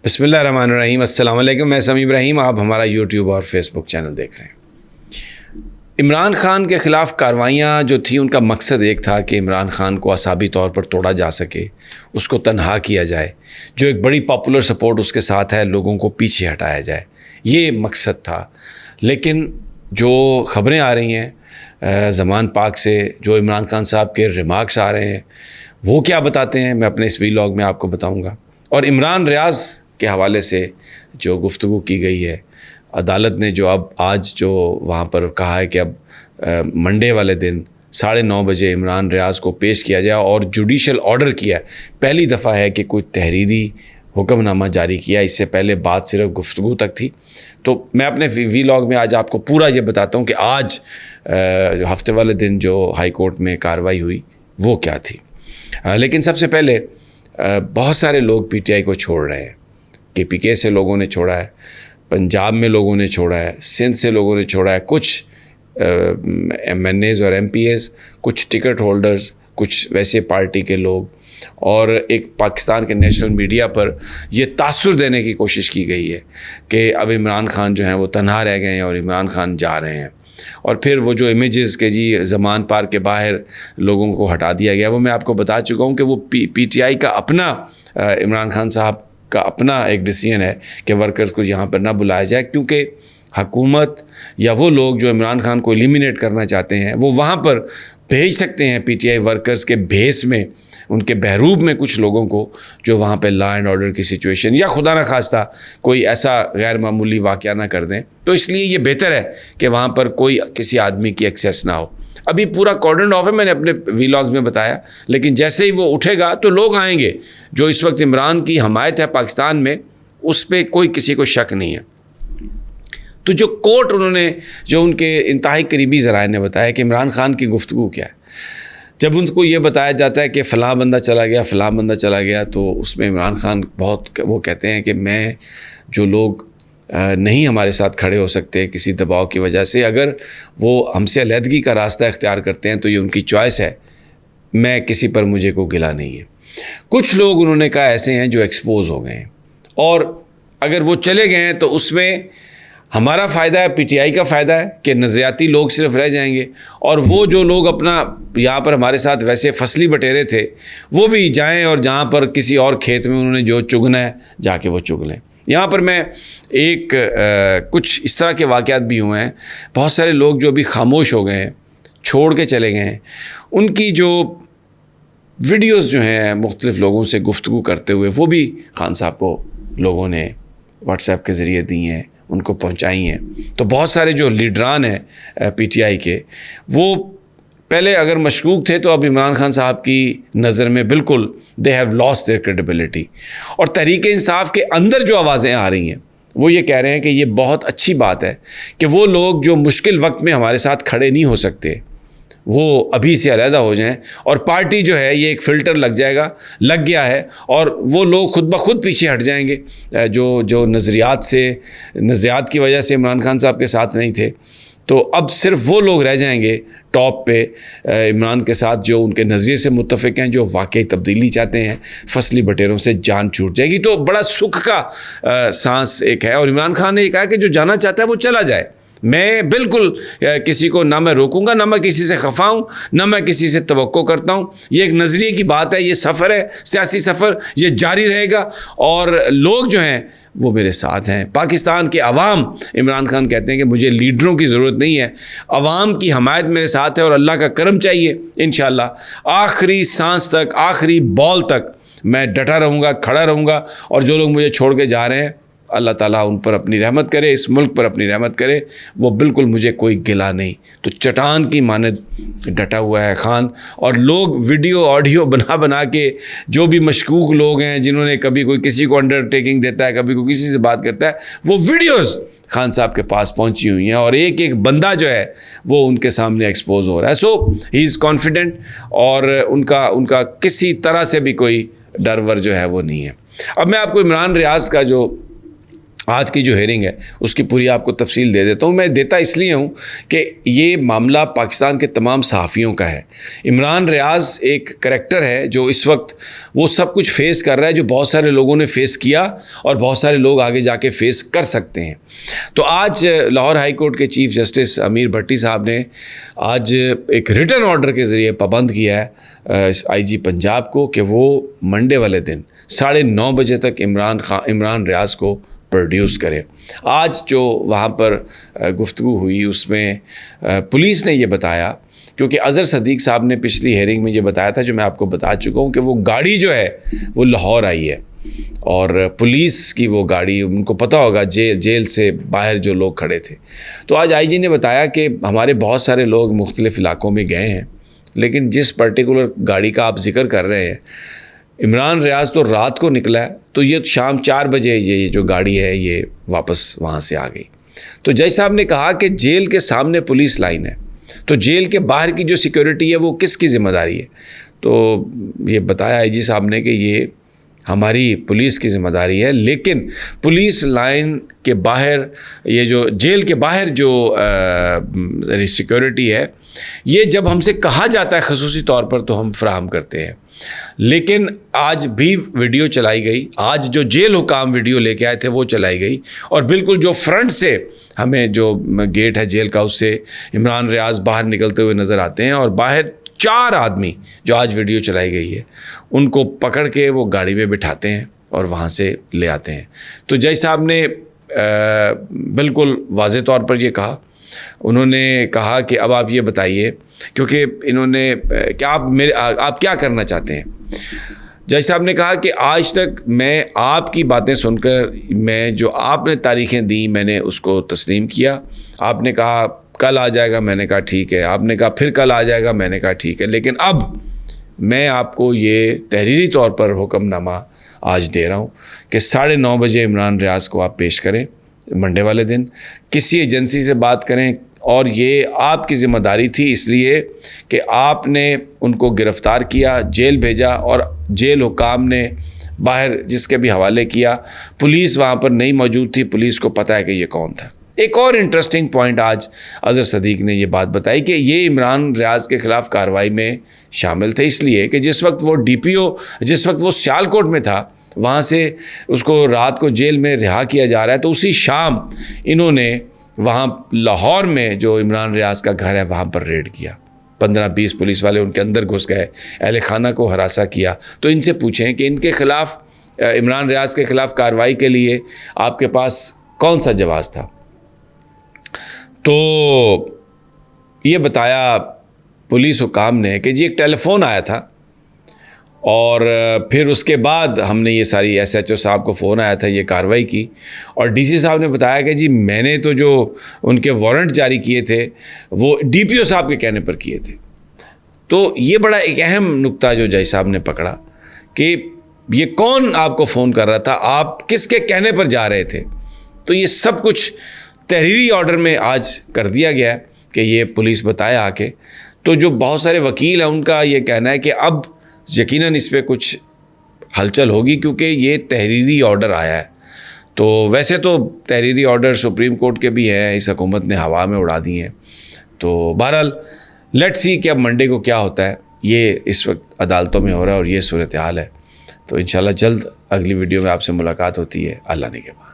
بسم اللہ الرحمن الرحیم. السلام علیکم. میں سمیع ابراہیم. آپ ہمارا یوٹیوب اور فیس بک چینل دیکھ رہے ہیں. عمران خان کے خلاف کارروائیاں جو تھیں ان کا مقصد ایک تھا کہ عمران خان کو اعصابی طور پر توڑا جا سکے, اس کو تنہا کیا جائے, جو ایک بڑی پاپولر سپورٹ اس کے ساتھ ہے لوگوں کو پیچھے ہٹایا جائے, یہ مقصد تھا. لیکن جو خبریں آ رہی ہیں زمان پاک سے, جو عمران خان صاحب کے ریمارکس آ رہے ہیں, وہ کیا بتاتے ہیں میں اپنے اس ویلاگ میں آپ کو بتاؤں گا. اور عمران ریاض کے حوالے سے جو گفتگو کی گئی ہے, عدالت نے جو آج جو وہاں پر کہا ہے کہ اب منڈے والے دن 9:30 بجے عمران ریاض کو پیش کیا جائے, اور جوڈیشل آرڈر کیا ہے. پہلی دفعہ ہے کہ کوئی تحریری حکم نامہ جاری کیا, اس سے پہلے بات صرف گفتگو تک تھی. تو میں اپنے ویلاگ میں آج آپ کو پورا یہ بتاتا ہوں کہ آج جو ہفتے والے دن جو ہائی کورٹ میں کارروائی ہوئی وہ کیا تھی. لیکن سب سے پہلے بہت سارے لوگ پی ٹی آئی کو چھوڑ رہے ہیں. کے پی کے سے لوگوں نے چھوڑا ہے, پنجاب میں لوگوں نے چھوڑا ہے, سندھ سے لوگوں نے چھوڑا ہے, کچھ ایم این ایز اور ایم پی ایز, کچھ ٹکٹ ہولڈرز, کچھ ویسے پارٹی کے لوگ. اور ایک پاکستان کے نیشنل میڈیا پر یہ تاثر دینے کی کوشش کی گئی ہے کہ اب عمران خان جو ہیں وہ تنہا رہ گئے ہیں اور عمران خان جا رہے ہیں. اور پھر وہ جو امیجز کے زمان پارک کے باہر لوگوں کو ہٹا دیا گیا, وہ میں آپ کو بتا چکا ہوں کہ وہ پی ٹی آئی کا اپنا, عمران خان صاحب کا اپنا ایک ڈیسیژن ہے کہ ورکرز کو یہاں پر نہ بلایا جائے, کیونکہ حکومت یا وہ لوگ جو عمران خان کو ایلیمینیٹ کرنا چاہتے ہیں وہ وہاں پر بھیج سکتے ہیں پی ٹی آئی ورکرز کے بھیس میں, ان کے بہروب میں کچھ لوگوں کو جو وہاں پہ لا اینڈ آرڈر کی سچویشن یا خدا نہ خواستہ کوئی ایسا غیر معمولی واقعہ نہ کر دیں. تو اس لیے یہ بہتر ہے کہ وہاں پر کوئی کسی آدمی کی ایکسیس نہ ہو. ابھی پورا کارڈن آف ہے, میں نے اپنے ویلاگز میں بتایا, لیکن جیسے ہی وہ اٹھے گا تو لوگ آئیں گے. جو اس وقت عمران کی حمایت ہے پاکستان میں, اس پہ کوئی کسی کو شک نہیں ہے. تو جو کوٹ انہوں نے, جو ان کے انتہائی قریبی ذرائع نے بتایا کہ عمران خان کی گفتگو کیا ہے, جب ان کو یہ بتایا جاتا ہے کہ فلاں بندہ چلا گیا, فلاں بندہ چلا گیا, تو اس میں عمران خان بہت وہ کہتے ہیں کہ میں, جو لوگ نہیں ہمارے ساتھ کھڑے ہو سکتے کسی دباؤ کی وجہ سے, اگر وہ ہم سے علیحدگی کا راستہ اختیار کرتے ہیں تو یہ ان کی چوائس ہے, میں کسی پر مجھے کو گلا نہیں ہے. کچھ لوگ انہوں نے کہا ایسے ہیں جو ایکسپوز ہو گئے ہیں, اور اگر وہ چلے گئے ہیں تو اس میں ہمارا فائدہ ہے, پی ٹی آئی کا فائدہ ہے کہ نظریاتی لوگ صرف رہ جائیں گے, اور وہ جو لوگ اپنا یہاں پر ہمارے ساتھ ویسے فصلی بٹیرے تھے وہ بھی جائیں, اور جہاں پر کسی اور کھیت میں انہوں نے جو چگنا ہے جا کے وہ چگ لیں. یہاں پر میں کچھ اس طرح کے واقعات بھی ہوئے ہیں. بہت سارے لوگ جو ابھی خاموش ہو گئے ہیں, چھوڑ کے چلے گئے ہیں, ان کی جو ویڈیوز جو ہیں مختلف لوگوں سے گفتگو کرتے ہوئے, وہ بھی خان صاحب کو لوگوں نے واٹس ایپ کے ذریعے دی ہیں, ان کو پہنچائی ہیں. تو بہت سارے جو لیڈران ہیں پی ٹی آئی کے, وہ پہلے اگر مشکوک تھے تو اب عمران خان صاحب کی نظر میں بالکل they have lost their credibility. اور تحریک انصاف کے اندر جو آوازیں آ رہی ہیں وہ یہ کہہ رہے ہیں کہ یہ بہت اچھی بات ہے کہ وہ لوگ جو مشکل وقت میں ہمارے ساتھ کھڑے نہیں ہو سکتے وہ ابھی سے علیحدہ ہو جائیں, اور پارٹی جو ہے یہ ایک فلٹر لگ گیا ہے, اور وہ لوگ خود بخود پیچھے ہٹ جائیں گے جو نظریات کی وجہ سے عمران خان صاحب کے ساتھ نہیں تھے. تو اب صرف وہ لوگ رہ جائیں گے ٹاپ پہ عمران کے ساتھ جو ان کے نظریے سے متفق ہیں, جو واقعی تبدیلی چاہتے ہیں. فصلی بٹیروں سے جان چھوٹ جائے گی, تو بڑا سکھ کا سانس ایک ہے. اور عمران خان نے یہ کہا کہ جو جانا چاہتا ہے وہ چلا جائے. میں بالکل کسی کو نہ میں روکوں گا, نہ میں کسی سے خفا ہوں, نہ میں کسی سے توقع کرتا ہوں. یہ ایک نظریے کی بات ہے, یہ سفر ہے, سیاسی سفر, یہ جاری رہے گا. اور لوگ جو ہیں وہ میرے ساتھ ہیں. پاکستان کے عوام, عمران خان کہتے ہیں کہ مجھے لیڈروں کی ضرورت نہیں ہے, عوام کی حمایت میرے ساتھ ہے, اور اللہ کا کرم چاہیے. انشاءاللہ آخری سانس تک, آخری بال تک میں ڈٹا رہوں گا, کھڑا رہوں گا. اور جو لوگ مجھے چھوڑ کے جا رہے ہیں, اللہ تعالیٰ ان پر اپنی رحمت کرے, اس ملک پر اپنی رحمت کرے. وہ بالکل مجھے کوئی گلا نہیں. تو چٹان کی مانند ڈٹا ہوا ہے خان. اور لوگ ویڈیو آڈیو بنا کے, جو بھی مشکوک لوگ ہیں جنہوں نے کبھی کوئی کسی کو انڈرٹیکنگ دیتا ہے, کبھی کوئی کسی سے بات کرتا ہے, وہ ویڈیوز خان صاحب کے پاس پہنچی ہوئی ہیں, اور ایک ایک بندہ جو ہے وہ ان کے سامنے ایکسپوز ہو رہا ہے. سو ہی از کانفیڈنٹ, اور ان کا کسی طرح سے بھی کوئی ڈر ور جو ہے وہ نہیں ہے. اب میں آپ کو عمران ریاض کا جو آج کی جو ہیئرنگ ہے اس کی پوری آپ کو تفصیل دے دیتا ہوں. میں دیتا اس لیے ہوں کہ یہ معاملہ پاکستان کے تمام صحافیوں کا ہے. عمران ریاض ایک کریکٹر ہے جو اس وقت وہ سب کچھ فیس کر رہا ہے جو بہت سارے لوگوں نے فیس کیا اور بہت سارے لوگ آگے جا کے فیس کر سکتے ہیں. تو آج لاہور ہائی کورٹ کے چیف جسٹس امیر بھٹی صاحب نے آج ایک ریٹن آرڈر کے ذریعے پابند کیا ہے آئی جی پنجاب کو کہ وہ منڈے والے دن 9:30 بجے تک عمران ریاض کو پروڈیوس کرے. آج جو وہاں پر گفتگو ہوئی اس میں پولیس نے یہ بتایا، کیونکہ اظہر صدیق صاحب نے پچھلی ہیئرنگ میں یہ بتایا تھا جو میں آپ کو بتا چکا ہوں کہ وہ گاڑی جو ہے وہ لاہور آئی ہے اور پولیس کی وہ گاڑی ان کو پتہ ہوگا جیل سے باہر جو لوگ کھڑے تھے. تو آج آئی جی نے بتایا کہ ہمارے بہت سارے لوگ مختلف علاقوں میں گئے ہیں، لیکن جس پرٹیکولر گاڑی کا آپ ذکر کر رہے ہیں عمران ریاض تو رات کو نکلا ہے، تو یہ شام 4 بجے یہ جو گاڑی ہے یہ واپس وہاں سے آ گئی. تو جج صاحب نے کہا کہ جیل کے سامنے پولیس لائن ہے، تو جیل کے باہر کی جو سیکیورٹی ہے وہ کس کی ذمہ داری ہے؟ تو یہ بتایا آئی جی صاحب نے کہ یہ ہماری پولیس کی ذمہ داری ہے، لیکن پولیس لائن کے باہر یہ جو جیل کے باہر جو سیکیورٹی ہے یہ جب ہم سے کہا جاتا ہے خصوصی طور پر تو ہم فراہم کرتے ہیں. لیکن آج بھی ویڈیو چلائی گئی، آج جو جیل حکام ویڈیو لے کے آئے تھے وہ چلائی گئی، اور بالکل جو فرنٹ سے ہمیں جو گیٹ ہے جیل کا اس سے عمران ریاض باہر نکلتے ہوئے نظر آتے ہیں، اور باہر 4 آدمی جو آج ویڈیو چلائی گئی ہے ان کو پکڑ کے وہ گاڑی میں بٹھاتے ہیں اور وہاں سے لے آتے ہیں. تو جج صاحب نے بالکل واضح طور پر یہ کہا، انہوں نے کہا کہ اب آپ یہ بتائیے، کیونکہ انہوں نے کہ آپ کیا کرنا چاہتے ہیں. جج صاحب نے کہا کہ آج تک میں آپ کی باتیں سن کر میں جو آپ نے تاریخیں دیں میں نے اس کو تسلیم کیا. آپ نے کہا کل آ جائے گا، میں نے کہا ٹھیک ہے. آپ نے کہا پھر کل آ جائے گا، میں نے کہا ٹھیک ہے. لیکن اب میں آپ کو یہ تحریری طور پر حکم نامہ آج دے رہا ہوں کہ 9:30 بجے عمران ریاض کو آپ پیش کریں منڈے والے دن. کسی ایجنسی سے بات کریں، اور یہ آپ کی ذمہ داری تھی اس لیے کہ آپ نے ان کو گرفتار کیا، جیل بھیجا، اور جیل حکام نے باہر جس کے بھی حوالے کیا. پولیس وہاں پر نہیں موجود تھی، پولیس کو پتہ ہے کہ یہ کون تھا. ایک اور انٹرسٹنگ پوائنٹ آج اظہر صدیق نے یہ بات بتائی کہ یہ عمران ریاض کے خلاف کارروائی میں شامل تھے، اس لیے کہ جس وقت وہ DPO جس وقت وہ سیالکوٹ میں تھا وہاں سے اس کو رات کو جیل میں رہا کیا جا رہا ہے، تو اسی شام انہوں نے وہاں لاہور میں جو عمران ریاض کا گھر ہے وہاں پر ریڈ کیا. 15-20 پولیس والے ان کے اندر گھس گئے، اہل خانہ کو ہراساں کیا. تو ان سے پوچھیں کہ ان کے خلاف عمران ریاض کے خلاف کارروائی کے لیے آپ کے پاس کون سا جواز تھا؟ تو یہ بتایا پولیس حکام نے کہ جی ایک ٹیلی فون آیا تھا، اور پھر اس کے بعد ہم نے یہ ساری SHO صاحب کو فون آیا تھا، یہ کارروائی کی. اور DC صاحب نے بتایا کہ جی میں نے تو جو ان کے وارنٹ جاری کیے تھے وہ DPO صاحب کے کہنے پر کیے تھے. تو یہ بڑا ایک اہم نقطہ جو جج صاحب نے پکڑا کہ یہ کون آپ کو فون کر رہا تھا، آپ کس کے کہنے پر جا رہے تھے. تو یہ سب کچھ تحریری آرڈر میں آج کر دیا گیا ہے کہ یہ پولیس بتایا آ کے. تو جو بہت سارے وکیل ہیں ان کا یہ کہنا ہے کہ اب یقیناً اس پہ کچھ ہلچل ہوگی کیونکہ یہ تحریری آرڈر آیا ہے. تو ویسے تو تحریری آرڈر سپریم کورٹ کے بھی ہیں، اس حکومت نے ہوا میں اڑا دی ہیں. تو بہرحال لیٹ سی کہ اب منڈے کو کیا ہوتا ہے. یہ اس وقت عدالتوں میں ہو رہا ہے اور یہ صورتحال ہے. تو انشاءاللہ جلد اگلی ویڈیو میں آپ سے ملاقات ہوتی ہے. اللہ نے کے بعد.